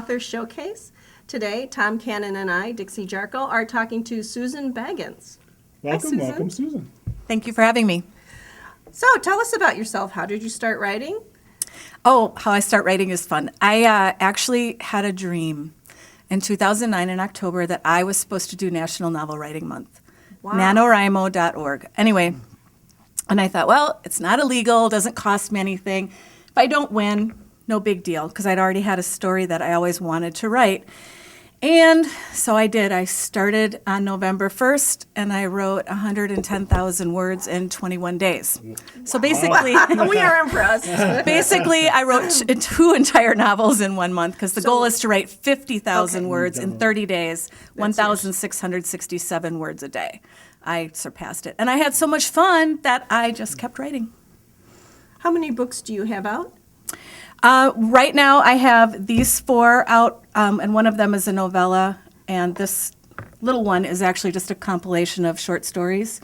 Author Showcase. Today, Tom Cannon and I, Dixie Jarkle, are talking to Susan Baganz. Welcome, welcome, Susan. Thank you for having me. So, tell us about yourself. How did you start writing? Oh, how I start writing is fun. I actually had a dream in 2009 in October that I was supposed to do National Novel Writing Month. Wow. NaNoWriMo.org. Anyway, and I thought, well, it's not illegal, doesn't cost me anything. If I don't win, no big deal, because I'd already had a story that I always wanted to write. And so I did. I started on November 1st, and I wrote 110,000 words in 21 days. So basically, We are impressed. basically, I wrote two entire novels in 1 month, because the goal is to write 50,000 words in 30 days, 1,667 words a day. I surpassed it. And I had so much fun that I just kept writing. How many books do you have out? Right now, I have these 4 out, and one of them is a novella, and this little one is actually just a compilation of short stories.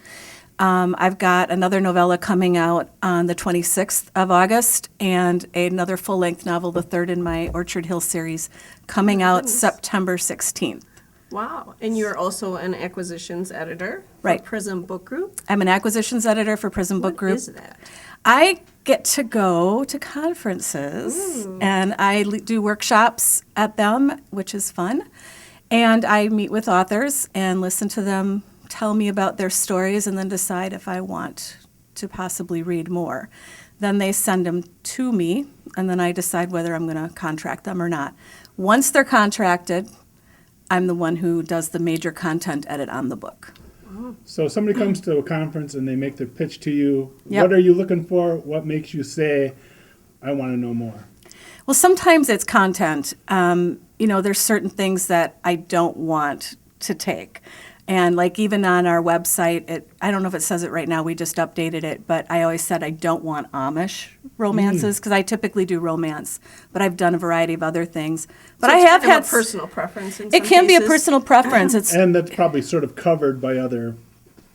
I've got another novella coming out on the 26th of August, and another full-length novel, the third in my Orchard Hill series, coming out September 16th. Wow. And you're also an acquisitions editor for Right. Prism Book Group. I'm an acquisitions editor for Prism Book Group. What is that? I get to go to conferences, and I do workshops at them, which is fun. And I meet with authors and listen to them tell me about their stories, and then decide if I want to possibly read more. Then they send them to me, and then I decide whether I'm going to contract them or not. Once they're contracted, I'm the one who does the major content edit on the book. So somebody comes to a conference and they make their pitch to you. Yep. What are you looking for? What makes you say, I want to know more? Well, sometimes it's content. There's certain things that I don't want to take. And like even on our website, I don't know if it says it right now, we just updated it, but I always said I don't want Amish romances, because I typically do romance, but I've done a variety of other things. But So I it's have kind of had a personal preference in It some can be a cases. personal preference. It's And that's probably sort of covered by other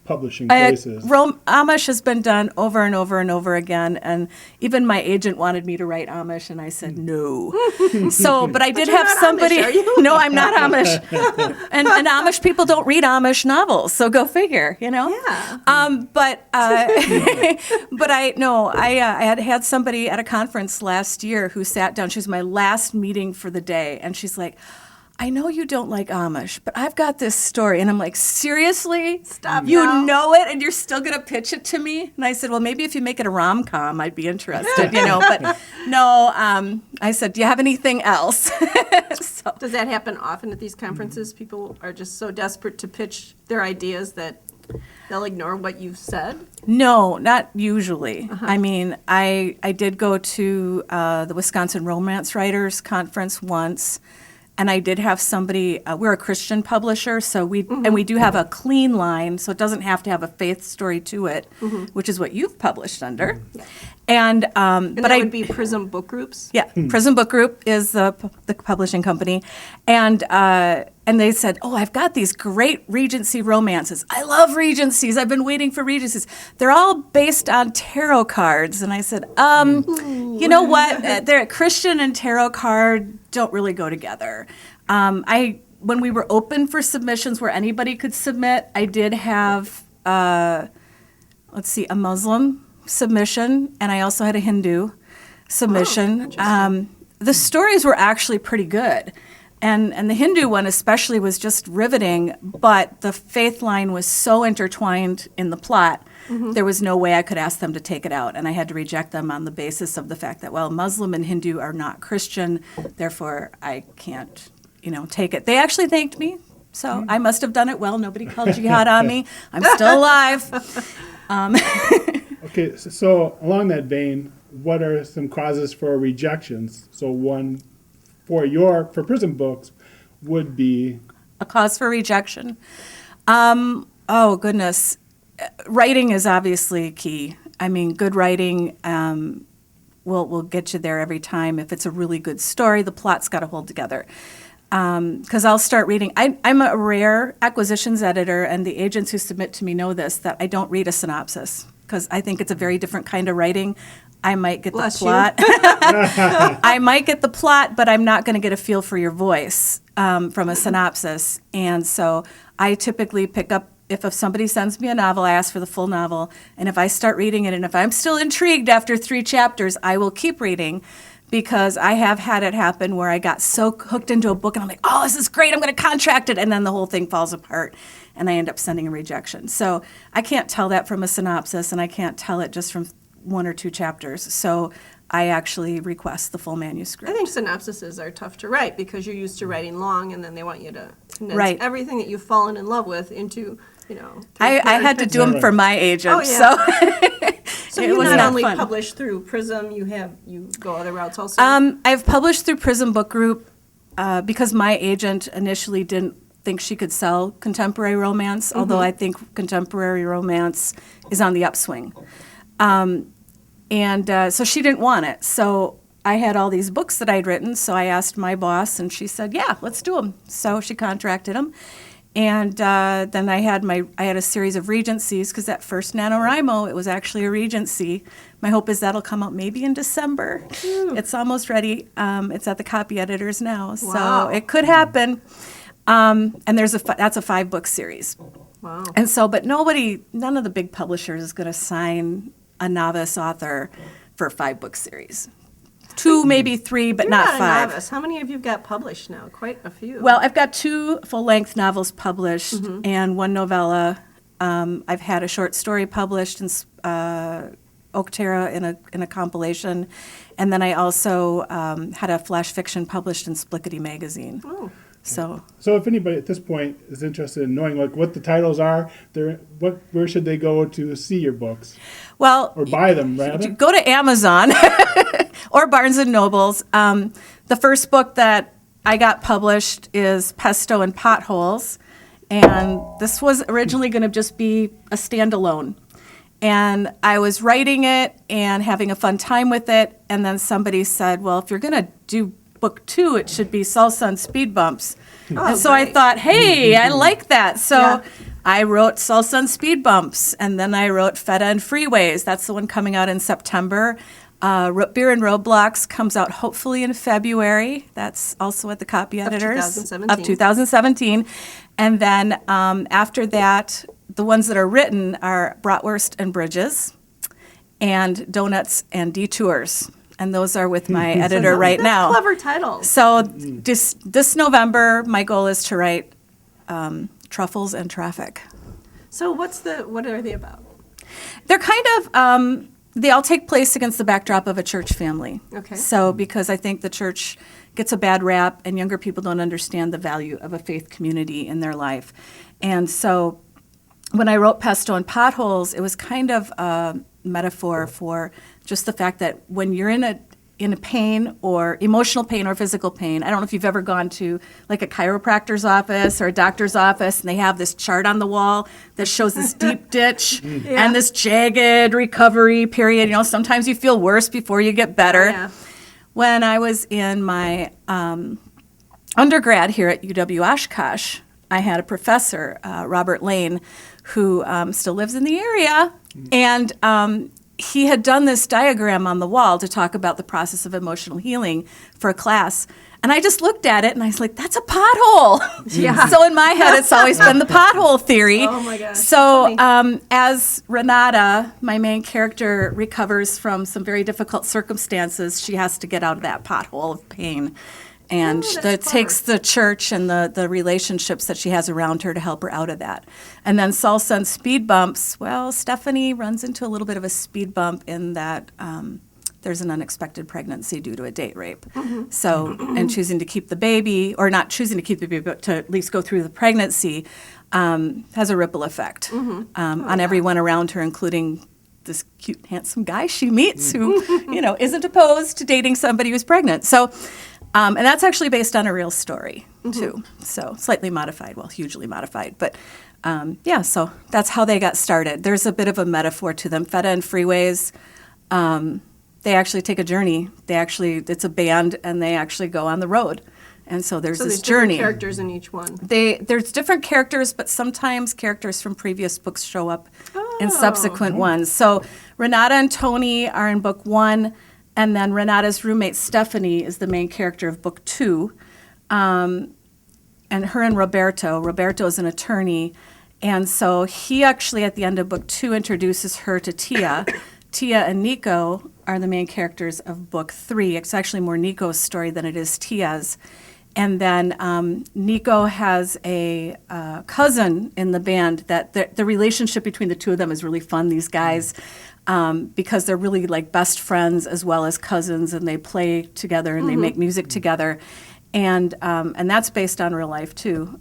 publishing places. Amish has been done over and over and over again, and even my agent wanted me to write Amish, and I said no. But I did you're have not somebody. Amish, are you? No, I'm not Amish, and Amish people don't read Amish novels, so go figure, Yeah. But I had somebody at a conference last year who sat down. She was my last meeting for the day, and she's like, I know you don't like Amish, but I've got this story. And I'm like, seriously? Stop You now. know it, and you're still going to pitch it to me? And I said, well, maybe if you make it a rom-com, I'd be interested, But no, I said, do you have anything else? So, Does that happen often at these conferences? People are just so desperate to pitch their ideas that they'll ignore what you've said? no, not usually. I mean, I did go to the Wisconsin Romance Writers Conference once. And I did have somebody, we're a Christian publisher, so we do have a clean line, so it doesn't have to have a faith story to it, which is what you've published under. And And but that I would be Prism Book Groups? yeah, Prism Book Group is the publishing company, and they said, oh, I've got these great Regency romances. I love Regencies. I've been waiting for Regencies. They're all based on tarot cards, and I said, you know what? They're Christian and tarot card don't really go together. When we were open for submissions where anybody could submit, I did have a Muslim submission, and I also had a Hindu submission. The stories were actually pretty good. And the Hindu one especially was just riveting, but the faith line was so intertwined in the plot, there was no way I could ask them to take it out. And I had to reject them on the basis of the fact that, well, Muslim and Hindu are not Christian, therefore I can't, take it. They actually thanked me, so I must have done it well. Nobody called jihad on me. I'm still alive. Okay, so along that vein, what are some causes for rejections? So one for Prism Books would be A cause for rejection. Oh, goodness. Writing is obviously key. I mean, good writing will get you there every time. If it's a really good story, the plot's got to hold together. Because I'll start reading. I'm a rare acquisitions editor, and the agents who submit to me know this, that I don't read a synopsis, because I think it's a very different kind of writing. I might get Bless the you. plot. I might get the plot, but I'm not going to get a feel for your voice from a synopsis. And so I typically pick up, if somebody sends me a novel, I ask for the full novel. And if I start reading it, and if I'm still intrigued after 3 chapters, I will keep reading, because I have had it happen where I got so hooked into a book and I'm like, oh, this is great, I'm going to contract it. And then the whole thing falls apart and I end up sending a rejection. So I can't tell that from a synopsis, and I can't tell it just from 1 or 2 chapters. So I actually request the full manuscript. I think synopsises are tough to write because you're used to writing long, and then they want you to condense Right. everything that you've fallen in love with into, 3 I had to paragraphs. do them for my agent. Oh, yeah. So It you was not not only fun. publish through Prism, you go other routes also. I've published through Prism Book Group because my agent initially didn't think she could sell contemporary romance, although I think contemporary romance is on the upswing. So she didn't want it. So I had all these books that I'd written, so I asked my boss, and she said, yeah, let's do them. So she contracted them. And then I had a series of regencies, because that first NaNoWriMo, it was actually a regency. My hope is that'll come out maybe in December. It's almost ready. It's at the copy editors now, so Wow. it could happen. And that's a 5-book series. Wow. And so, but none of the big publishers is going to sign a novice author for a 5-book series. 2, maybe 3, but You're not not a 5. novice. How many have you got published now? Quite a few. Well, I've got 2 full-length novels published and 1 novella. I've had a short story published in Oak Terra in a compilation, and then I also had a flash fiction published in Splickety magazine. Oh. So if anybody at this point is interested in knowing like what the titles are, where should they go to see your books well, or buy them rather? go to Amazon or Barnes and Nobles. The first book that I got published is Pesto Potholes, and this was originally going to just be a standalone. And I was writing it and having a fun time with it, and then somebody said, well, if you're going to do book 2, it should be Salsa and Speed Bumps. And so I great. thought, hey, I like that. So Yeah. I wrote Salsa and Speed Bumps, and then I wrote Feta and Freeways. That's the one coming out in September. Root Beer and Roadblocks comes out hopefully in February. That's also at the copy editors 2017. of 2017. And then after that, the ones that are written are Bratwurst and Bridges, and Donuts and Detours. And those are with my editor right That's now. clever titles. So this November, my goal is to write Truffles and Traffic. So what are they about? They're kind of, they all take place against the backdrop of a church family. Okay. So because I think the church gets a bad rap and younger people don't understand the value of a faith community in their life. And so when I wrote Pesto and Potholes, it was kind of a metaphor for just the fact that when you're in a pain or emotional pain or physical pain, I don't know if you've ever gone to like a chiropractor's office or a doctor's office, and they have this chart on the wall that shows this deep ditch and this jagged recovery period. You know, sometimes you feel worse before you get better. Oh, yeah. When I was in my undergrad here at UW Oshkosh, I had a professor, Robert Lane, who still lives in the area, and he had done this diagram on the wall to talk about the process of emotional healing for a class. And I just looked at it and I was like, that's a pothole. Yeah. So in my head, it's always been the pothole theory. Oh my gosh. So Funny. as Renata, my main character, recovers from some very difficult circumstances, she has to get out of that pothole of pain. And Oh, that's that clever. takes the church and the relationships that she has around her to help her out of that. And then Salsa and Speed Bumps, well, Stephanie runs into a little bit of a speed bump in that there's an unexpected pregnancy due to a date rape. Mm-hmm. So, and choosing to keep the baby, or not choosing to keep the baby, but to at least go through the pregnancy, has a ripple effect Mm-hmm. on everyone around her, including this cute, handsome guy she meets who, isn't opposed to dating somebody who's pregnant. So, and that's actually based on a real story, too. So slightly modified, well, hugely modified. But, so that's how they got started. There's a bit of a metaphor to them. Feta and Freeways, they actually take a journey. It's a band, and they actually go on the road. And so there's this different journey. characters in each one. There's different characters, but sometimes characters from previous books show up in subsequent ones. So Renata and Tony are in book 1, and then Renata's roommate Stephanie is the main character of book 2. And her and Roberto is an attorney, and so he actually at the end of book 2 introduces her to Tia. Tia and Nico are the main characters of book 3. It's actually more Nico's story than it is Tia's. And then Nico has a cousin in the band that the relationship between the two of them is really fun, these guys, because they're really like best friends as well as cousins, and they play together and they make music together. And that's based on real life too.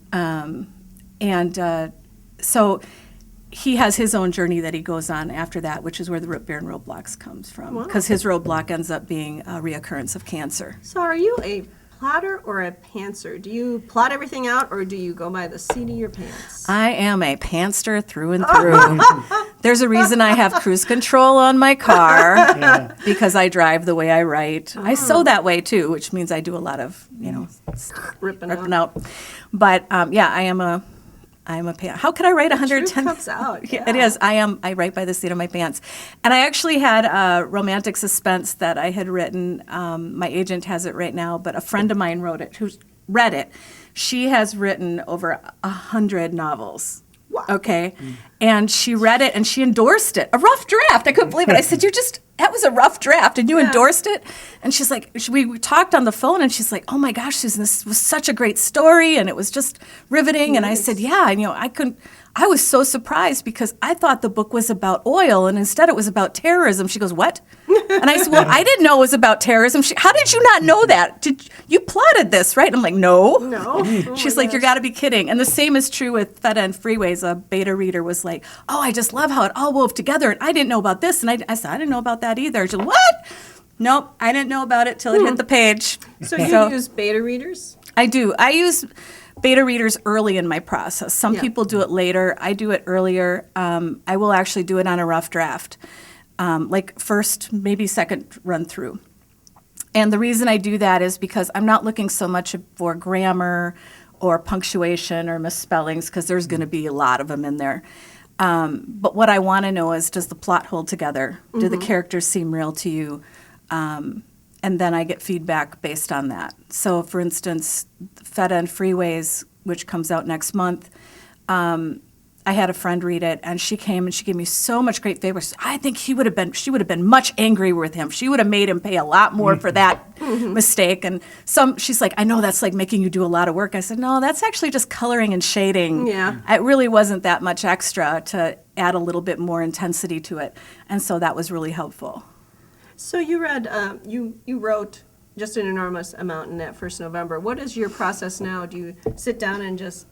So he has his own journey that he goes on after that, which is where the Root Beer and Roadblocks comes from, because his roadblock ends up being a reoccurrence of cancer. So are you a plotter or a pantser? Do you plot everything out, or do you go by the seat of your pants? I am a pantster through and through. There's a reason I have cruise control on my car, because I drive the way I write. I sew that way too, which means I do a lot of, Ripping out. But I am a how could I write 110? Truth comes out. Yeah, it is. I write by the seat of my pants. And I actually had a romantic suspense that I had written. My agent has it right now, but a friend of mine wrote it, who's read it. She has written over 100 novels. Wow. Okay. And she read it and she endorsed it. A rough draft. I couldn't believe it. I said, that was a rough draft and you endorsed it? And she's like, we talked on the phone and she's like, oh my gosh, Susan, this was such a great story and it was just riveting. And I said, yeah, and I was so surprised because I thought the book was about oil and instead it was about terrorism. She goes, what? And I said, well, I didn't know it was about terrorism. How did you not know that? You plotted this, right? And I'm like, no. No. She's like, you got to be kidding. And the same is true with Feta and Freeways. A beta reader was like, oh, I just love how it all wove together. And I didn't know about this. And I said, I didn't know about that either. She's like, what? Nope, I didn't know about it till it hit the page. So you use beta readers? I do. I use beta readers early in my process. Some people do it later. I do it earlier. I will actually do it on a rough draft, like first, maybe second run through. And the reason I do that is because I'm not looking so much for grammar or punctuation or misspellings, because there's going to be a lot of them in there. But what I want to know is, does the plot hold together? Do the characters seem real to you? And then I get feedback based on that. So, for instance, Feta and Freeways, which comes out next month, I had a friend read it, and she came and she gave me so much great favors. I think she would have been much angrier with him. She would have made him pay a lot more for that mistake. And she's like, I know that's like making you do a lot of work. I said, no, that's actually just coloring and shading. Yeah. It really wasn't that much extra to add a little bit more intensity to it. And so that was really helpful. So you read, you wrote just an enormous amount in that first November. What is your process now? Do you sit down and just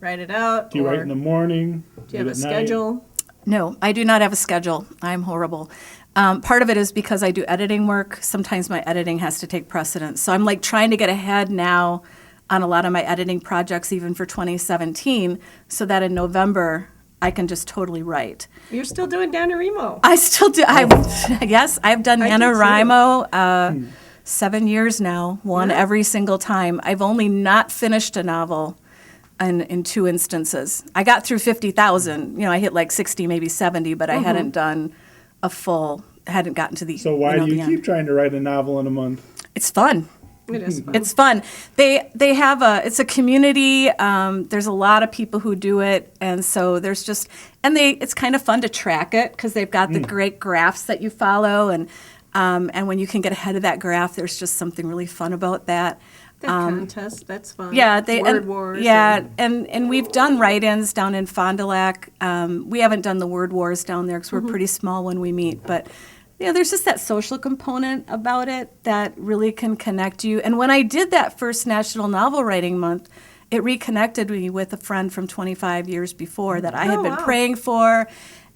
write it out? Do you write in the morning? Do you have a at night? schedule? No, I do not have a schedule. I'm horrible. Part of it is because I do editing work. Sometimes my editing has to take precedence. So I'm like trying to get ahead now on a lot of my editing projects, even for 2017, so that in November I can just totally write. You're still doing NaNoWriMo. I still do. Yes, I've done I do too. NaNoWriMo 7 years now, one every single time. I've only not finished a novel in 2 instances. I got through 50,000. I hit like 60, maybe 70, but I hadn't done hadn't gotten to the So why do the you end. keep trying to write a novel in a month? It's fun. It is fun. It's fun. They have it's a community. There's a lot of people who do it, and so there's just it's kind of fun to track it because they've got the great graphs that you follow, and when you can get ahead of that graph, there's just something really fun about that. That contest, that's fun. Yeah, Word wars. Yeah, and we've done write-ins down in Fond du Lac. We haven't done the word wars down there because we're pretty small when we meet, but. There's just that social component about it that really can connect you. And when I did that first National Novel Writing Month, it reconnected me with a friend from 25 years before that I had been praying for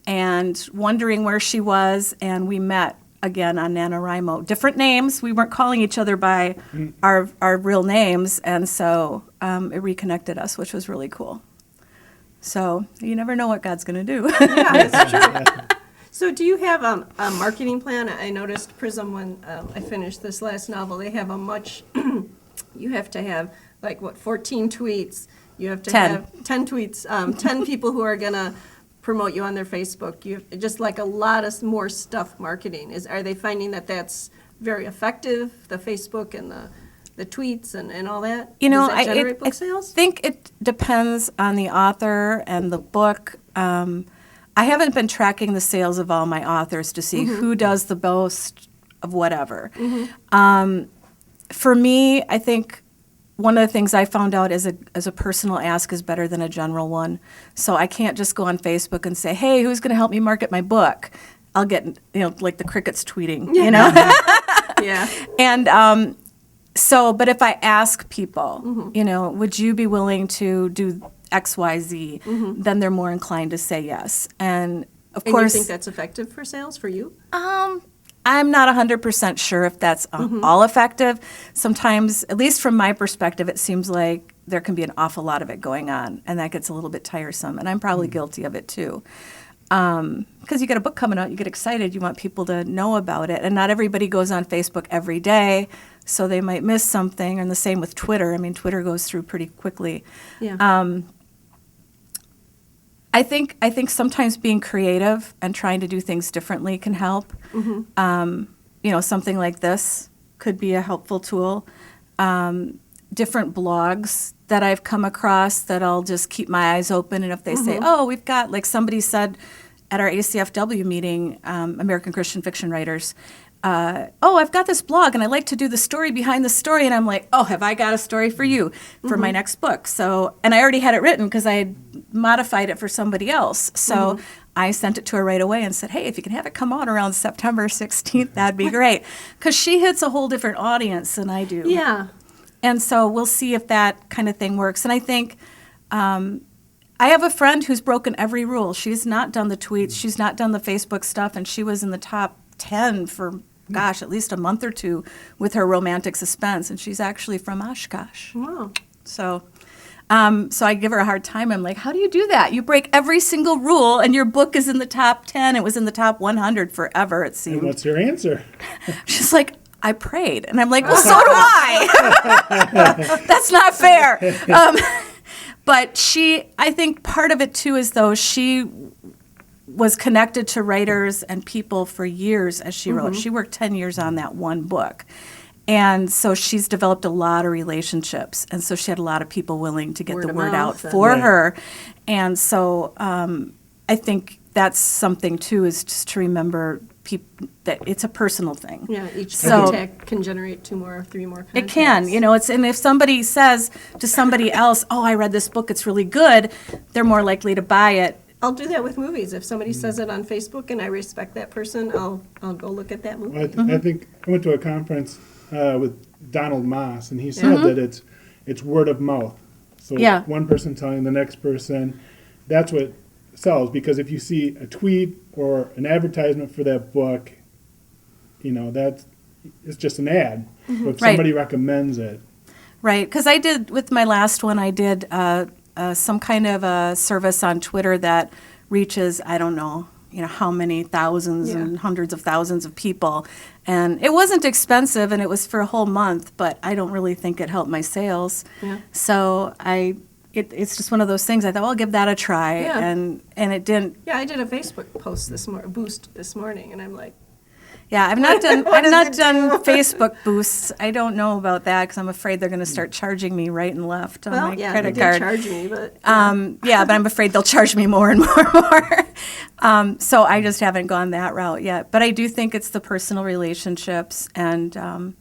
and wondering where she was. And we met again on NaNoWriMo. Different names. We weren't calling each other by our real names. And so it reconnected us, which was really cool. So you never know what God's going to do. Yeah, that's true. So do you have a marketing plan? I noticed Prism, when I finished this last novel, they have a much, you have to have 14 tweets. You have to 10. have 10 tweets, 10 people who are going to promote you on their Facebook. You have just like a lot of more stuff marketing. Are they finding that that's very effective, the Facebook and the tweets and all that? You know, Does that generate book sales? I think it depends on the author and the book. I haven't been tracking the sales of all my authors to see who does the most of whatever. For me, I think one of the things I found out as a personal ask is better than a general one. So I can't just go on Facebook and say, hey, who's going to help me market my book? I'll get, like the crickets tweeting, Yeah. And but if I ask people, would you be willing to do X, Y, Z, then they're more inclined to say yes. And of course, you think that's effective for sales for you? I'm not 100% sure if that's all effective. Sometimes, at least from my perspective, it seems like there can be an awful lot of it going on, and that gets a little bit tiresome. And I'm probably guilty of it too. Because you get a book coming out, you get excited, you want people to know about it. And not everybody goes on Facebook every day, so they might miss something. And the same with Twitter. I mean, Twitter goes through pretty quickly. Yeah. I think sometimes being creative and trying to do things differently can help. Something like this could be a helpful tool. Different blogs that I've come across that I'll just keep my eyes open, and if they say, oh, we've got, like somebody said at our ACFW meeting, American Christian Fiction Writers, I've got this blog and I like to do the story behind the story, and I'm like, oh, have I got a story for you for my next book? So, and I already had it written because I had modified it for somebody else. So I sent it to her right away and said, hey, if you can have it come out around September 16th, that'd be great. Because she hits a whole different audience than I do. Yeah. And so we'll see if that kind of thing works. And I think I have a friend who's broken every rule. She's not done the tweets. She's not done the Facebook stuff. And she was in the top 10 for, at least a month or two with her romantic suspense. And she's actually from Oshkosh. Wow. So I give her a hard time. I'm like, how do you do that? You break every single rule, and your book is in the top 10. It was in the top 100 forever, it seemed. And what's your answer? She's like, I prayed. And I'm like, well, so do I. That's not fair. But I think part of it, too, is though she was connected to writers and people for years as she wrote. She worked 10 years on that one book. And so she's developed a lot of relationships. And so she had a lot of people willing to get the word out for her. And so I think that's something, too, is just to remember that it's a personal thing. Yeah, each contact can generate 2 more, 3 more contacts. It can, and if somebody says to somebody else, oh, I read this book, it's really good, they're more likely to buy it. I'll do that with movies. If somebody says it on Facebook and I respect that person, I'll go look at that movie. Well, I think I went to a conference with Donald Moss, and he said that it's word of mouth. So one person telling the next person, that's what sells. Because if you see a tweet or an advertisement for that book, it's just an ad. But if somebody recommends it. Right, because I did, with my last one, I did some kind of a service on Twitter that reaches, I don't know, how many thousands and hundreds of thousands of people. And it wasn't expensive, and it was for a whole month, but I don't really think it helped my sales. Yeah. So it's just one of those things. I thought, well, I'll give that a try, and it didn't. Yeah, I did a Facebook post boost this morning, and I'm like, yeah, I've not done Facebook boosts. I don't know about that because I'm afraid they're going to start charging me right and left on my credit card. They charge me, but but I'm afraid they'll charge me more and more and more. So I just haven't gone that route yet. But I do think it's the personal relationships and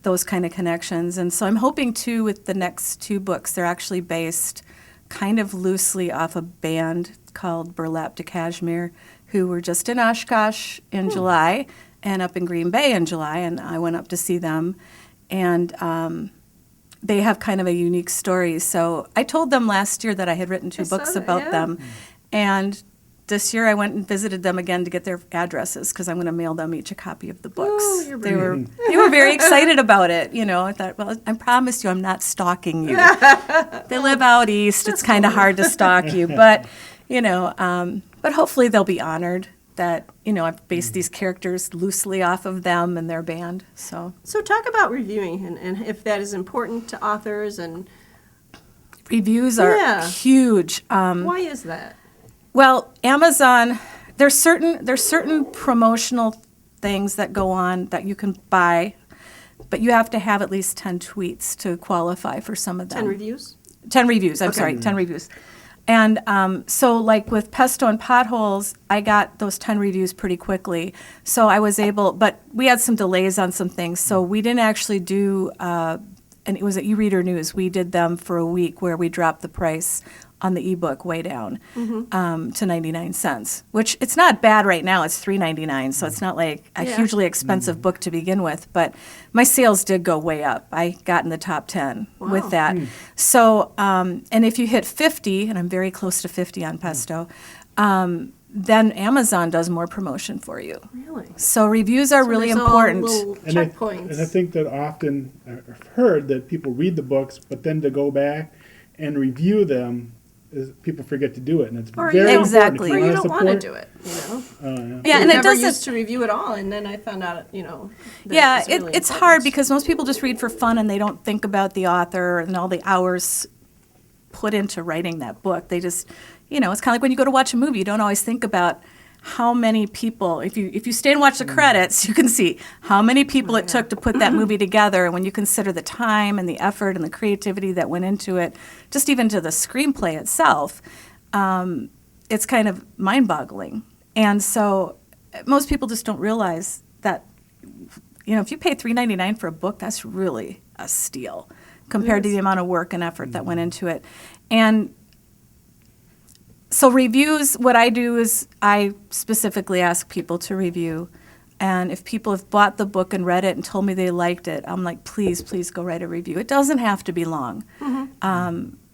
those kind of connections. And so I'm hoping too with the next 2 books, they're actually based kind of loosely off a band called Burlap de Cashmere, who were just in Oshkosh in July and up in Green Bay in July, and I went up to see them. And they have kind of a unique story. So I told them last year that I had written 2 books about them. And this year I went and visited them again to get their addresses because I'm going to mail them each a copy of the books. Ooh, they were very excited about it. I thought, well, I promise you I'm not stalking you. They live out east. It's kind of hard to stalk you. But, but hopefully they'll be honored that, I've based these characters loosely off of them and their band. So talk about reviewing and if that is important to authors. And reviews are huge. Why is that? Well, Amazon, there's certain promotional things that go on that you can buy, but you have to have at least 10 tweets to qualify for some of them. 10 reviews? 10 reviews, I'm sorry, 10 reviews. And so like with Pesto and Potholes, I got those 10 reviews pretty quickly. So I was able, but we had some delays on some things. So we didn't actually do, and it was at eReader News, we did them for a week where we dropped the price on the ebook way down to 99 cents, which it's not bad right now. It's $3.99, so it's not like a hugely expensive book to begin with. But my sales did go way up. I got in the top 10 with that. So, and if you hit 50, and I'm very close to 50 on Pesto, then Amazon does more promotion for you. Really? So reviews are really there's all important. little And I checkpoints. think that often I've heard that people read the books, but then to go back and review them, people forget to do it, and it's Or very you- Exactly. important. Or If you don't want to support- do it, you know? Yeah, I and it never doesn't. used to review at all, and then I found out, that Yeah, it was really it's important. hard because most people just read for fun and they don't think about the author and all the hours put into writing that book. They just, it's kind of like when you go to watch a movie, you don't always think about how many people, if you stay and watch the credits, you can see how many people it took to put that movie together. And when you consider the time and the effort and the creativity that went into it, just even to the screenplay itself, it's kind of mind-boggling. And so most people just don't realize that, if you pay $3.99 for a book, that's really a steal compared to the amount of work and effort that went into it. And so reviews, what I do is I specifically ask people to review. And if people have bought the book and read it and told me they liked it, I'm like, please go write a review. It doesn't have to be long.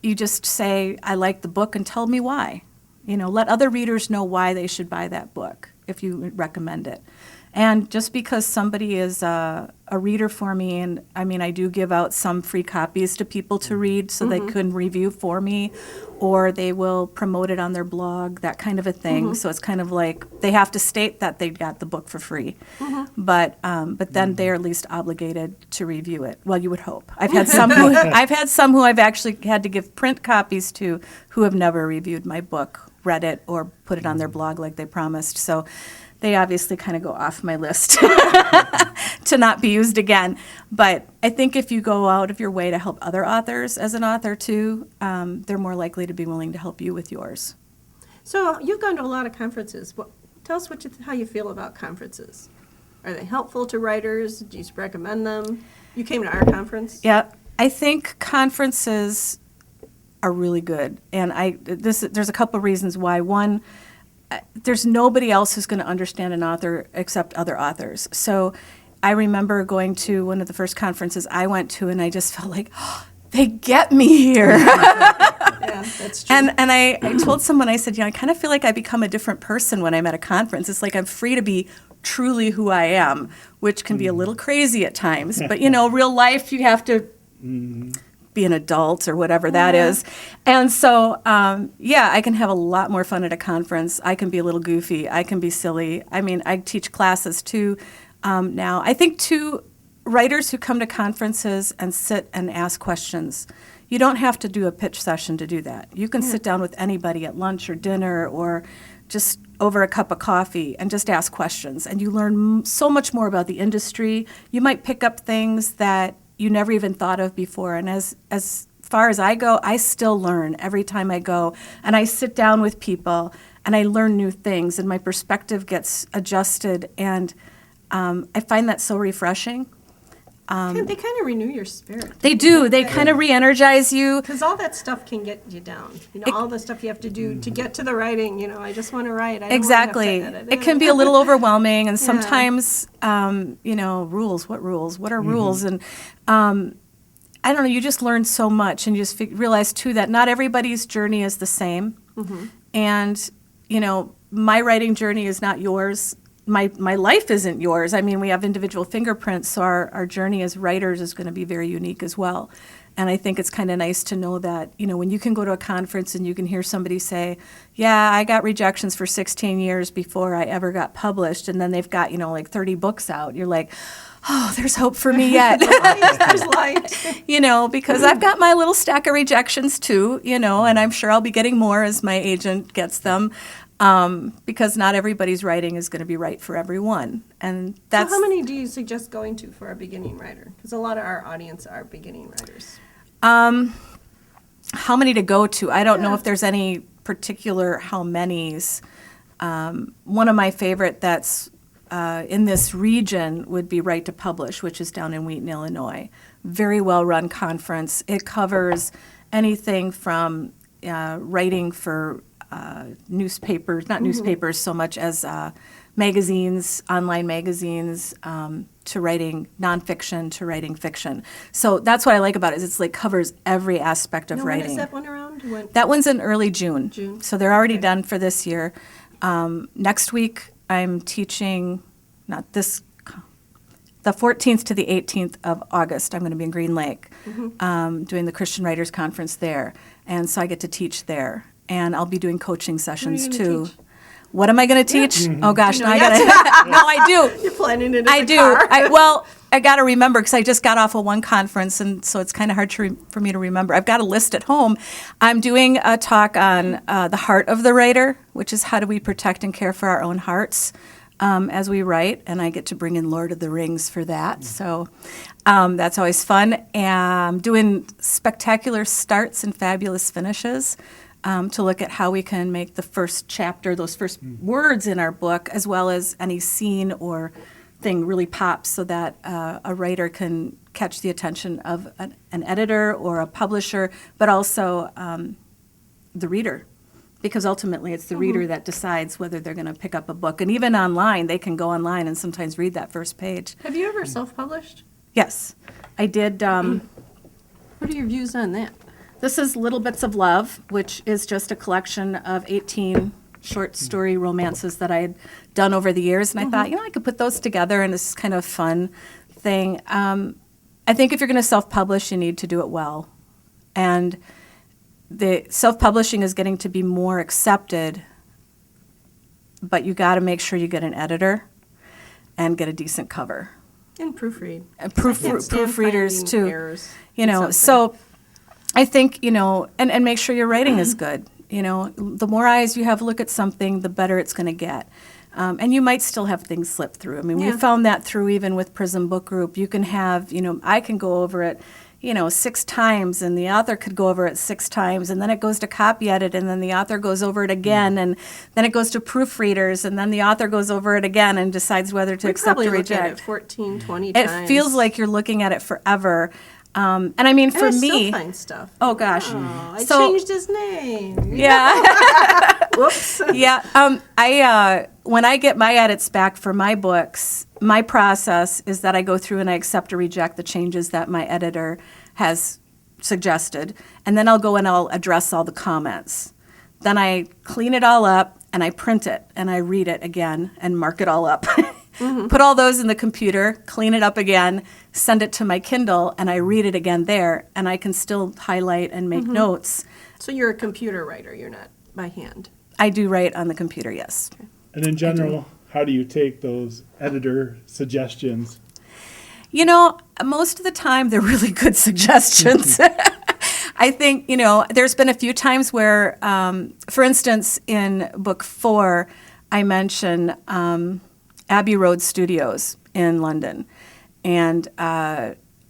You just say, I like the book and tell me why. Let other readers know why they should buy that book if you recommend it. And just because somebody is a reader for me, and I do give out some free copies to people to read so they can review for me, or they will promote it on their blog, that kind of a thing. So it's kind of like they have to state that they got the book for free, but then they're at least obligated to review it. Well, you would hope. I've had some who I've actually had to give print copies to who have never reviewed my book, read it, or put it on their blog like they promised. So they obviously kind of go off my list to not be used again. But I think if you go out of your way to help other authors as an author too, they're more likely to be willing to help you with yours. So you've gone to a lot of conferences. Tell us how you feel about conferences. Are they helpful to writers? Do you recommend them? You came to our conference. Yeah, I think conferences are really good. And there's a couple reasons why. One, there's nobody else who's going to understand an author except other authors. So I remember going to one of the first conferences I went to, and I just felt like, they get me here. Yeah, that's true. And I told someone, I said, I kind of feel like I become a different person when I'm at a conference. It's like I'm free to be truly who I am, which can be a little crazy at times. But, real life, you have to be an adult or whatever that is. And so, I can have a lot more fun at a conference. I can be a little goofy. I can be silly. I teach classes too now. I think too, writers who come to conferences and sit and ask questions, you don't have to do a pitch session to do that. You can sit down with anybody at lunch or dinner or just over a cup of coffee and just ask questions. And you learn so much more about the industry. You might pick up things that you never even thought of before. And as far as I go, I still learn every time I go. And I sit down with people and I learn new things and my perspective gets adjusted. And I find that so refreshing. They kind of renew your spirit. They do. They kind of re-energize you. Because all that stuff can get you down. All the stuff you have to do to get to the writing. I just want to write. I don't Exactly. want to have to edit It can be a little overwhelming, and sometimes, rules. What rules? What are rules? And I don't know. You just learn so much, and you just realize too that not everybody's journey is the same. And my writing journey is not yours. My life isn't yours. We have individual fingerprints, so our journey as writers is going to be very unique as well. And I think it's kind of nice to know that, when you can go to a conference and you can hear somebody say, yeah, I got Rejections for 16 years before I ever got published. And then they've got, like 30 books out. You're like, oh, there's hope for me yet. There's light. Because I've got my little stack of Rejections too, and I'm sure I'll be getting more as my agent gets them. Because not everybody's writing is going to be right for everyone. And that's. So how many do you suggest going to for a beginning writer? Because a lot of our audience are beginning writers. How many to go to? I don't know if there's any particular how many's. One of my favorite that's in this region would be Write to Publish, which is down in Wheaton, Illinois. Very well-run conference. It covers anything from writing for newspapers, not newspapers so much as magazines, online magazines, to writing nonfiction, to writing fiction. So that's what I like about it, is it's like covers every aspect of writing. When is that one around? That one's in early June. June. So they're already done for this year. Next week I'm teaching, the 14th to the 18th of August. I'm going to be in Green Lake doing the Christian Writers Conference there. And so I get to teach there. And I'll be doing coaching sessions too. What am I going to teach? Oh gosh, no, I got to. No, I do. You're planning it in I the do. car. I got to remember, because I just got off of one conference, and so it's kind of hard for me to remember. I've got a list at home. I'm doing a talk on the heart of the writer, which is how do we protect and care for our own hearts as we write, and I get to bring in Lord of the Rings for that. So that's always fun. And I'm doing spectacular starts and fabulous finishes. To look at how we can make the first chapter, those first words in our book, as well as any scene or thing really pop, so that a writer can catch the attention of an editor or a publisher, but also the reader. Because ultimately it's the reader that decides whether they're going to pick up a book. And even online, they can go online and sometimes read that first page. Have you ever self-published? Yes, I did. What are your views on that? This is Little Bits of Love, which is just a collection of 18 short story romances that I had done over the years. And I thought, I could put those together, and this is kind of a fun thing. I think if you're going to self-publish, you need to do it well. And the self-publishing is getting to be more accepted, but you got to make sure you get an editor and get a decent cover. And proofread. And I can't stand proofreaders finding too. errors You in know, something. so I think, and make sure your writing is good. The more eyes you have look at something, the better it's going to get. And you might still have things slip through. I mean, we Yeah. found that through even with Prism Book Group. You can have, I can go over it, 6 times, and the author could go over it 6 times, and then it goes to copy edit, and then the author goes over it again, and then it goes to proofreaders, and then the author goes over it again and decides whether to We accept probably or look at reject. it 14, 20 It times. feels like you're looking at it forever. And I mean, And for I still me, find stuff. oh gosh, Oh, I So- changed his name. yeah. Whoops. Yeah, I when I get my edits back for my books, my process is that I go through and I accept or reject the changes that my editor has suggested, and then I'll go and I'll address all the comments. Then I clean it all up and I print it and I read it again and mark it all up. Put all those in the computer, clean it up again, send it to my Kindle, and I read it again there, and I can still highlight and make notes. So you're a computer writer. You're not by hand. I do write on the computer, yes. And in general, how do you take those editor suggestions? Most of the time they're really good suggestions. I think, there's been a few times where, for instance, in book 4, I mention Abbey Road Studios in London.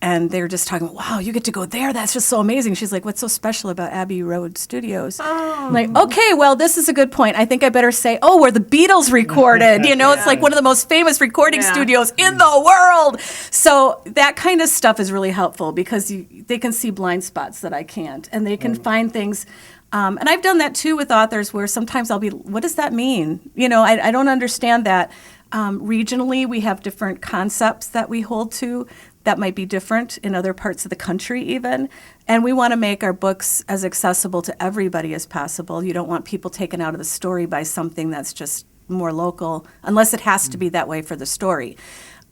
And they're just talking, wow, you get to go there. That's just so amazing. She's like, what's so special about Abbey Road Studios? I'm like, okay, well, this is a good point. I think I better say, where the Beatles recorded. It's like one of the most famous recording studios in the world. So that kind of stuff is really helpful because they can see blind spots that I can't. And they can find things. And I've done that too with authors where sometimes I'll be, what does that mean? I don't understand that. Regionally, we have different concepts that we hold to that might be different in other parts of the country even. And we want to make our books as accessible to everybody as possible. You don't want people taken out of the story by something that's just more local, unless it has to be that way for the story.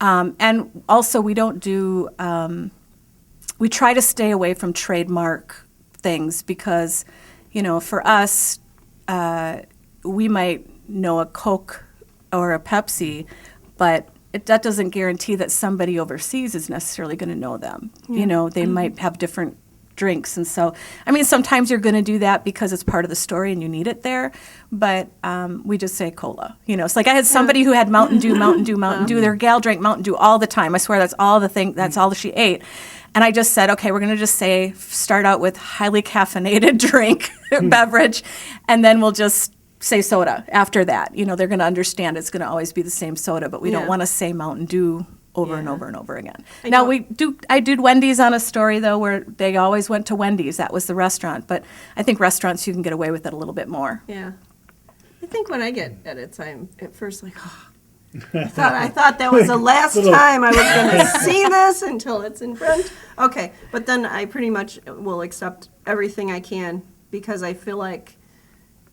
And also, we don't do we try to stay away from trademark things because, for us, we might know a Coke or a Pepsi, but that doesn't guarantee that somebody overseas is necessarily going to know them. They might have different drinks. And so, sometimes you're going to do that because it's part of the story and you need it there. But we just say cola. It's like I had somebody who had Mountain Dew, Mountain Dew, Mountain Dew. Their gal drank Mountain Dew all the time. I swear that's all that's all she ate. And I just said, okay, we're going to just start out with highly caffeinated drink, beverage, and then we'll just say soda after that. They're going to understand it's going to always be the same soda, but we don't want to say Mountain Dew over and over and over again. I did Wendy's on a story, though, where they always went to Wendy's. That was the restaurant. But I think restaurants, you can get away with it a little bit more. Yeah. I think when I get edits, I'm at first like, I thought that was the last time I was going to see this until it's in print. Okay. But then I pretty much will accept everything I can because I feel like,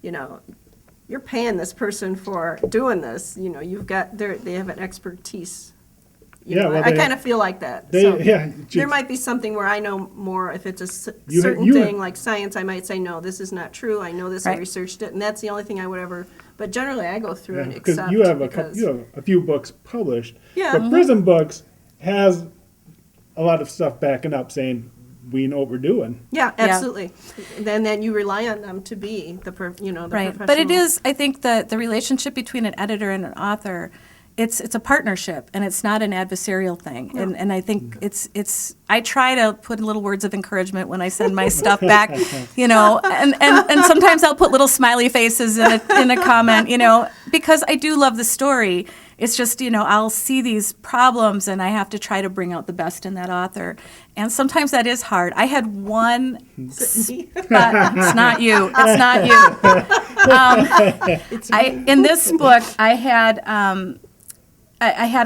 you're paying this person for doing this. They have an expertise. I kind of feel like that. There might be something where I know more. If it's a certain thing like science, I might say, no, this is not true. I know this, I researched it, and that's the only thing I would ever. But generally, I go through and accept. Because you have a few books published. Yeah. But Prism Books has a lot of stuff backing up saying, we know what we're doing. Yeah, absolutely. Then you rely on them to be the professional. But it is, I think, the relationship between an editor and an author. It's a partnership, and it's not an adversarial thing. No. And I think it's. I try to put little words of encouragement when I send my stuff back, and sometimes I'll put little smiley faces in a comment, because I do love the story. It's just, I'll see these problems, and I have to try to bring out the best in that author. And sometimes that is hard. I had one spot. It's not you. It's not you. In this book, I had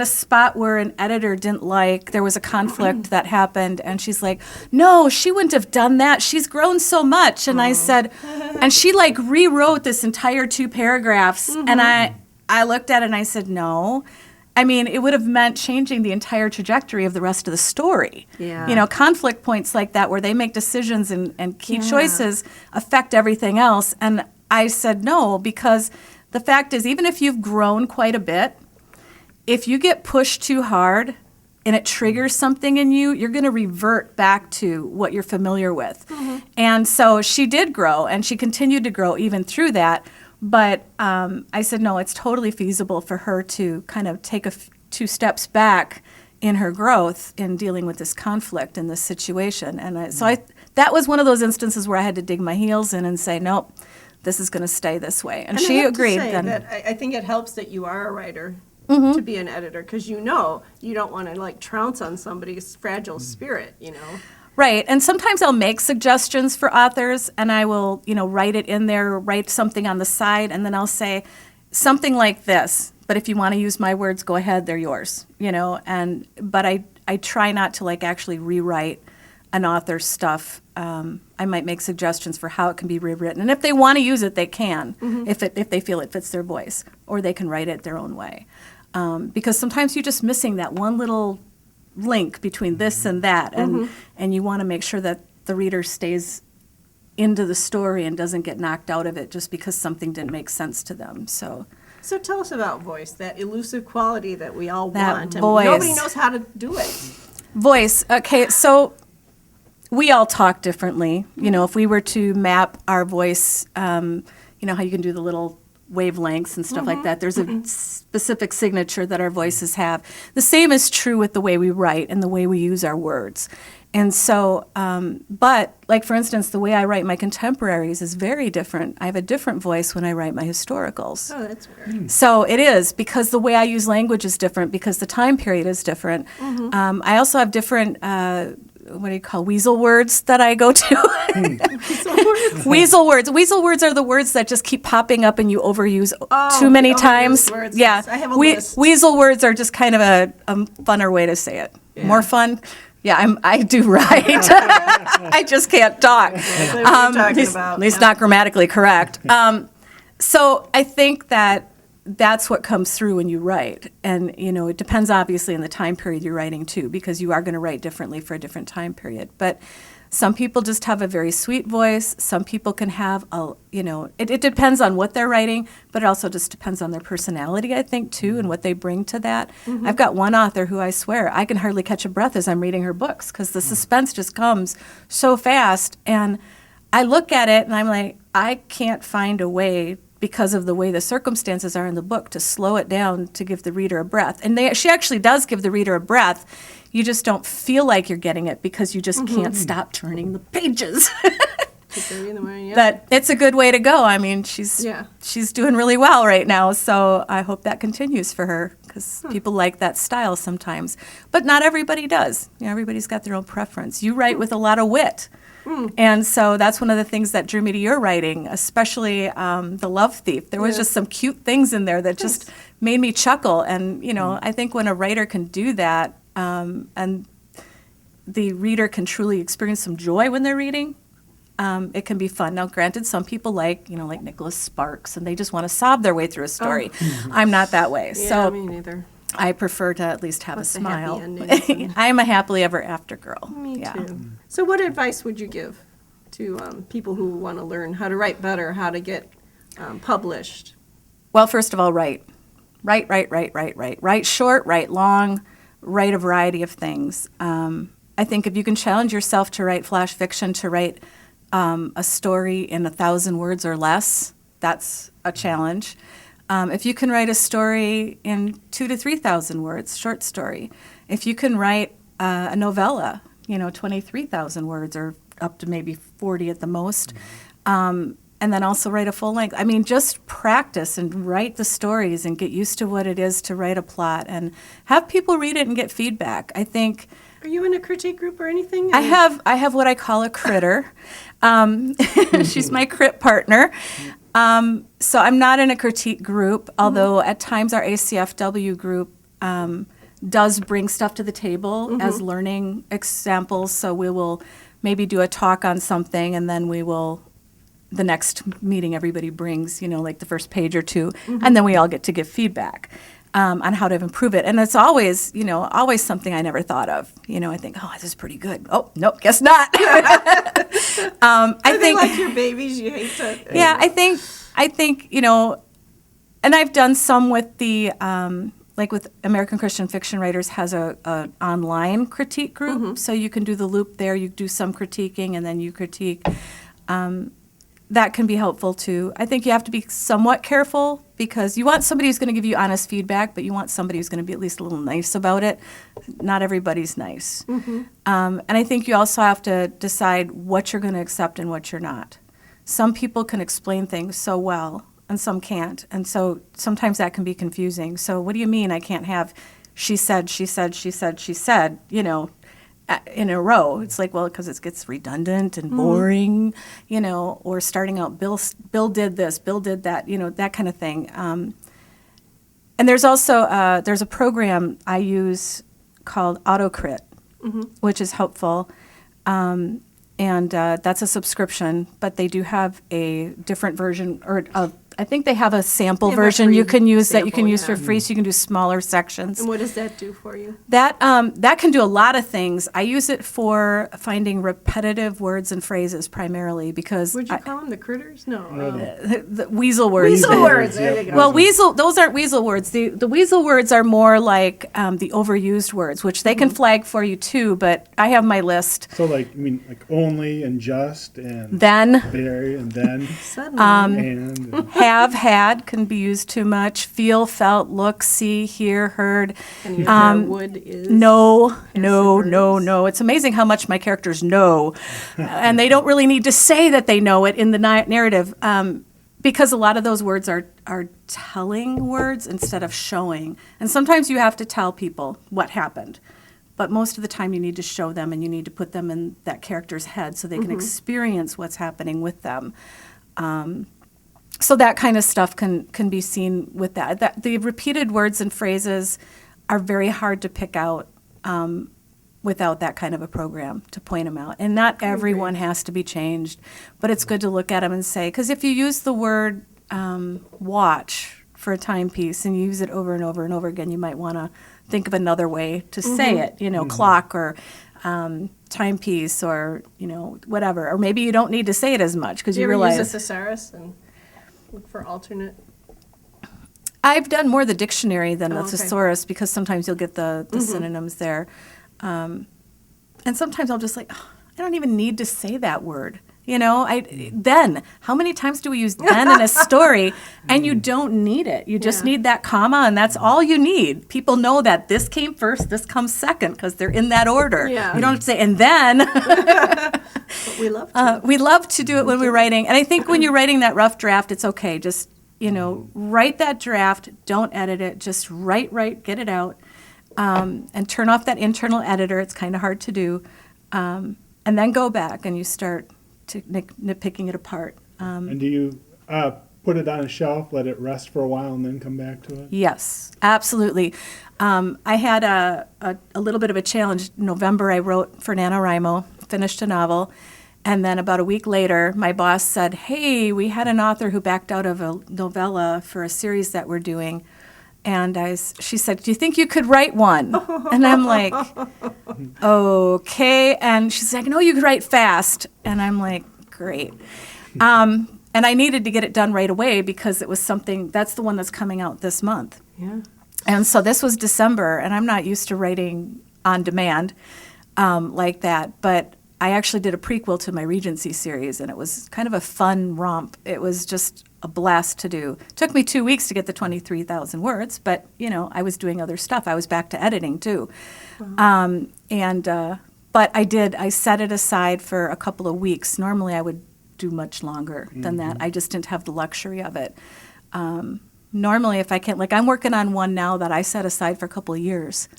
a spot where an editor didn't like, there was a conflict that happened, and she's like, no, she wouldn't have done that. She's grown so much. And I said, and she rewrote this entire 2 paragraphs, and I looked at it and I said, no. It would have meant changing the entire trajectory of the rest of the story. Yeah. Conflict points like that where they make decisions and key choices affect everything else. And I said no, because the fact is, even if you've grown quite a bit, if you get pushed too hard and it triggers something in you, you're going to revert back to what you're familiar with. And so she did grow, and she continued to grow even through that. But I said, no, it's totally feasible for her to kind of take 2 steps back in her growth in dealing with this conflict in this situation. And that was one of those instances where I had to dig my heels in and say, nope, this is going to stay this way. And she agreed. I think it helps that you are a writer to be an editor, because you don't want to trounce on somebody's fragile spirit, Right, and sometimes I'll make suggestions for authors, and I will, write it in there, write something on the side, and then I'll say something like this. But if you want to use my words, go ahead, they're yours, But I try not to actually rewrite an author's stuff. I might make suggestions for how it can be rewritten, and if they want to use it, they can. If they feel it fits their voice, or they can write it their own way. Because sometimes you're just missing that one little link between this and that, and you want to make sure that the reader stays into the story and doesn't get knocked out of it just because something didn't make sense to them. So tell us about voice, that elusive quality that we all that want. Voice. And nobody knows how to do it. Voice. Okay, so we all talk differently. If we were to map our voice, how you can do the little wavelengths and stuff like that. There's a specific signature that our voices have. The same is true with the way we write and the way we use our words. And so, but for instance, the way I write my contemporaries is very different. I have a different voice when I write my historicals. Oh, that's weird. So it is, because the way I use language is different, because the time period is different. I also have different weasel words that I go to. Weasel words. Weasel words are the words that just keep popping up and you overuse too many times. Words, yeah. Yes. I have a list. Weasel words are just kind of a funner way to say it. Yeah. More fun. Yeah, I do write. I just can't talk. That's what you're talking about. At least not grammatically correct. So I think that that's what comes through when you write. And, it depends obviously on the time period you're writing too, because you are going to write differently for a different time period. But some people just have a very sweet voice. Some people can have it depends on what they're writing, but it also just depends on their personality, I think, too, and what they bring to that. Mm-hmm. I've got one author who I swear I can hardly catch a breath as I'm reading her books because the suspense just comes so fast. And I look at it and I'm like, I can't find a way, because of the way the circumstances are in the book, to slow it down to give the reader a breath. And she actually does give the reader a breath. You just don't feel like you're getting it because you just can't stop turning the pages. But it's a good way to go. I mean, she's doing really well right now, so I hope that continues for her because people like that style sometimes. But not everybody does. Everybody's got their own preference. You write with a lot of wit. And so that's one of the things that drew me to your writing, especially The Love Thief. There was just some cute things in there that just made me chuckle. And, I think when a writer can do that and the reader can truly experience some joy when they're reading, it can be fun. Now, granted, some people like Nicholas Sparks, and they just want to sob their way through a story. I'm not that way. Yeah, so me neither. I prefer to at least have a smile. Happy I'm a happily ever after girl. Me too. So what advice would you give to people who want to learn how to write better, how to get published? Well, first of all, write. Write short, write long, write a variety of things. I think if you can challenge yourself to write flash fiction, to write a story in 1,000 words or less, that's a challenge. If you can write a story in 2,000 to 3,000 words, short story. If you can write a novella, 23,000 words or up to maybe 40 at the most, and then also write a full length. I mean, just practice and write the stories and get used to what it is to write a plot and have people read it and get feedback. I think. Are you in a critique group or anything? I have what I call a critter. She's my crit partner. So I'm not in a critique group, although at times our ACFW group does bring stuff to the table as learning examples. So we will maybe do a talk on something, and then we will, the next meeting everybody brings, like the first page or two, and then we all get to give feedback on how to improve it. And it's always, always something I never thought of. I think, oh, this is pretty good. Oh, nope, guess not. I think like your babies, you hate to. Yeah, I think, and I've done some with the, like with American Christian Fiction Writers has a online critique group, so you can do the loop there. You do some critiquing, and then you critique. That can be helpful too. I think you have to be somewhat careful because you want somebody who's going to give you honest feedback, but you want somebody who's going to be at least a little nice about it. Not everybody's nice. And I think you also have to decide what you're going to accept and what you're not. Some people can explain things so well, and some can't. And so sometimes that can be confusing. So what do you mean I can't have she said, in a row? It's like, well, because it gets redundant and boring, or starting out, Bill did this, Bill did that, that kind of thing. And there's also, there's a program I use called AutoCrit, which is helpful. And that's a subscription, but they do have a different version, or I think they have a sample version you can use that you can use for free, so you can do smaller sections. And what does that do for you? That can do a lot of things. I use it for finding repetitive words and phrases primarily because. Would you call them the critters? No. The weasel words. Weasel words. There you go. Well, those aren't weasel words. The weasel words are more like the overused words, which they can flag for you too. But I have my list. So like only and just and then very and then Suddenly. and. Have, had can be used too much. Feel, felt, look, see, hear, heard. And your would is. No. It's amazing how much my characters know. And they don't really need to say that they know it in the narrative because a lot of those words are telling words instead of showing. And sometimes you have to tell people what happened. But most of the time you need to show them and you need to put them in that character's head so they can experience what's happening with them. So that kind of stuff can be seen with that. The repeated words and phrases are very hard to pick out without that kind of a program to point them out. And not everyone has to be changed, but it's good to look at them and say, because if you use the word watch, for a timepiece and you use it over and over and over again, you might want to think of another way to say it, clock or timepiece or, whatever. Or maybe you don't need to say it as much because you realize. Use a thesaurus and look for alternate? I've done more the dictionary than the thesaurus because sometimes you'll get the synonyms there. And sometimes I'll just I don't even need to say that word. Then. How many times do we use then in a story and you don't need it? You just need that comma and that's all you need. People know that this came first, this comes second because they're in that order. Yeah. You don't have to say, and then. But we love to. We love to do it when we're writing. And I think when you're writing that rough draft, it's okay. Just, write that draft. Don't edit it. Just write, get it out. And turn off that internal editor. It's kind of hard to do. And then go back and you start nitpicking it apart. And do you put it on a shelf, let it rest for a while, and then come back to it? Yes, absolutely. I had a little bit of a challenge. In November, I wrote for NaNoWriMo, finished a novel, and then about a week later, my boss said, hey, we had an author who backed out of a novella for a series that we're doing. And she said, do you think you could write one? And I'm like, okay. And she's like, no, you could write fast. And I'm like, great. And I needed to get it done right away because it was something, that's the one that's coming out this month. Yeah. And so this was December, and I'm not used to writing on demand like that. But I actually did a prequel to my Regency series, and it was kind of a fun romp. It was just a blast to do. It took me 2 weeks to get the 23,000 words, but, I was doing other stuff. I was back to editing, too. Wow. But I set it aside for a couple of weeks. Normally, I would do much longer than that. I just didn't have the luxury of it. Normally, if I can't, I'm working on one now that I set aside for a couple of years.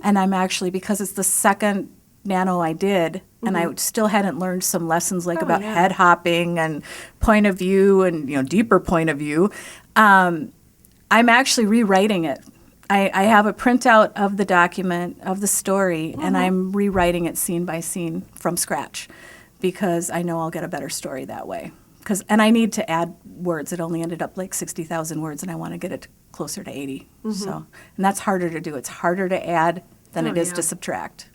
And I'm actually, because it's the second Nano I did, and I still hadn't learned some lessons about head hopping and point of view and deeper point of view. I'm actually rewriting it. I have a printout of the document of the story, and I'm rewriting it scene by scene from scratch because I know I'll get a better story that way. And I need to add words. It only ended up 60,000 words, and I want to get it closer to 80. So, and that's harder to do. It's harder to add than it is to subtract.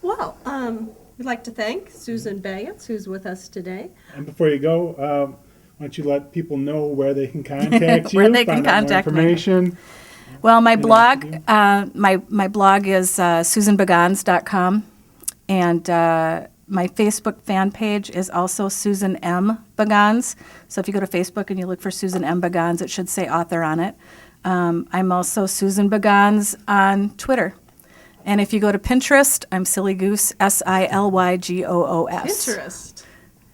Well, we'd like to thank Susan Baganz, who's with us today. And before you go, why don't you let people know where they can contact you? Where they can contact me. Information. Well, my blog, my blog is susanbaganz.com, and my Facebook fan page is also Susan M. Baganz. So if you go to Facebook and you look for Susan M. Baganz, it should say author on it. I'm also Susan Baganz on Twitter. And if you go to Pinterest, I'm Silly Goose, SILYGOOS.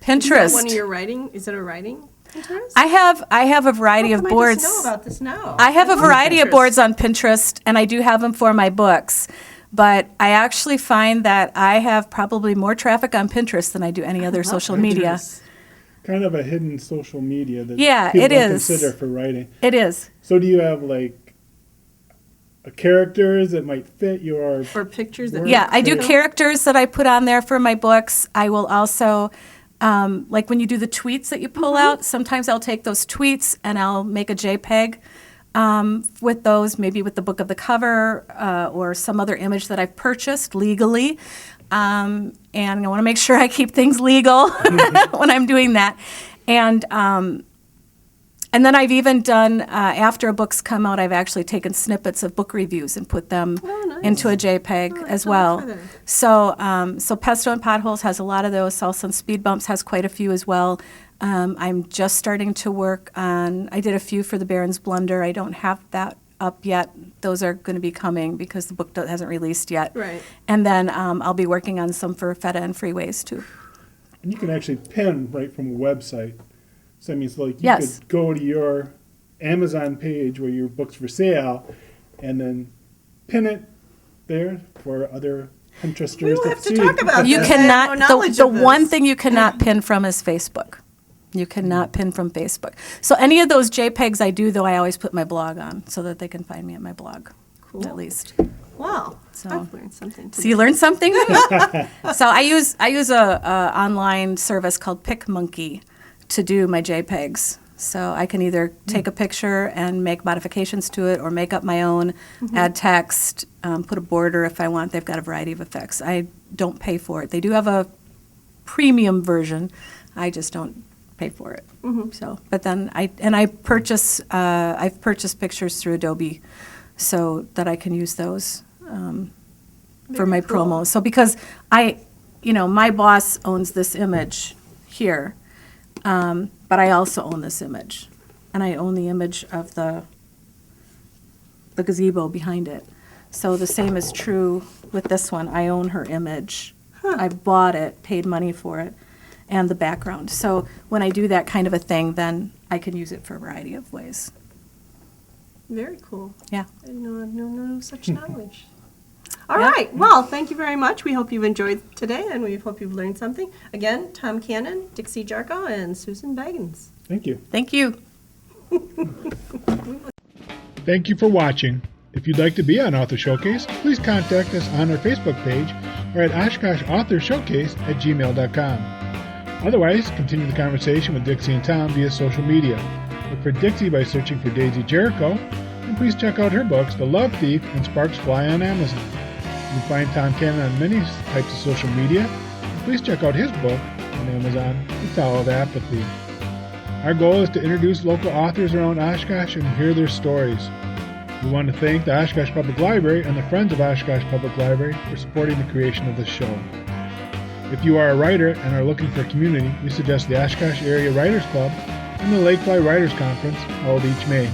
Pinterest. Is that one of your writing? Is it a writing Pinterest? I have a variety of boards. I just know about this now. I have a variety of Pinterest. boards on Pinterest, and I do have them for my books. But I actually find that I have probably more traffic on Pinterest than I do any other social media. Kind of a hidden social media that it people is. consider for writing. It is. So do you have characters that might fit your or pictures that I do characters that I put on there for my books. I will also when you do the tweets that you pull out, sometimes I'll take those tweets and I'll make a JPEG with those, maybe with the book of the cover or some other image that I've purchased legally. And I want to make sure I keep things legal when I'm doing that. And then I've even done, after a book's come out, I've actually taken snippets of book reviews and put them into a JPEG as well. So Pesto Potholes has a lot of those. Salsa and Speed Bumps has quite a few as well. I'm just starting to work on, I did a few for the Baron's Blunder. I don't have that up yet. Those are going to be coming because the book hasn't released yet. Right. And then I'll be working on some for Feta and Freeways too. And you can actually pin right from a website. So that means you Yes. could go to your Amazon page where your book's for sale and then pin it there for other Pinteresters We will have to talk about You this. cannot, I have no knowledge the of this. one thing you cannot pin from is Facebook. You cannot pin from Facebook. So any of those JPEGs I do, though, I always put my blog on so that they can find me at my blog, at least. Wow. So- I've learned something today. So you learned something? So I use a online service called PicMonkey to do my JPEGs. So I can either take a picture and make modifications to it, or make up my own, add text, put a border if I want. They've got a variety of effects. I don't pay for it. They do have a premium version. I just don't pay for it. So, but then I've purchased pictures through Adobe, so that I can use those for my promos. So because my boss owns this image here, but I also own this image, and I own the image of the gazebo behind it. So the same is true with this one. I own her image. I bought it, paid money for it, and the background. So when I do that kind of a thing, then I can use it for a variety of ways. Very cool. Yeah. I had no such knowledge. All right. Well, thank you very much. We hope you've enjoyed today, and we hope you've learned something. Again, Tom Cannon, Dixie Jarko, and Susan Baganz. Thank you. Thank you. Thank you for watching. If you'd like to be on Author Showcase, please contact us on our Facebook page or at oshkoshauthorshowcase@gmail.com. Otherwise, continue the conversation with Dixie and Tom via social media. Look for Dixie by searching for Daisy Jericho, and please check out her books, The Love Thief and Sparks Fly, on Amazon. You can find Tom Cannon on many types of social media. Please check out his book on Amazon, The Towel of Apathy. Our goal is to introduce local authors around Oshkosh and hear their stories. We want to thank the Oshkosh Public Library and the Friends of Oshkosh Public Library for supporting the creation of this show. If you are a writer and are looking for a community, we suggest the Oshkosh Area Writers Club and the Lakefly Writers Conference, held each May.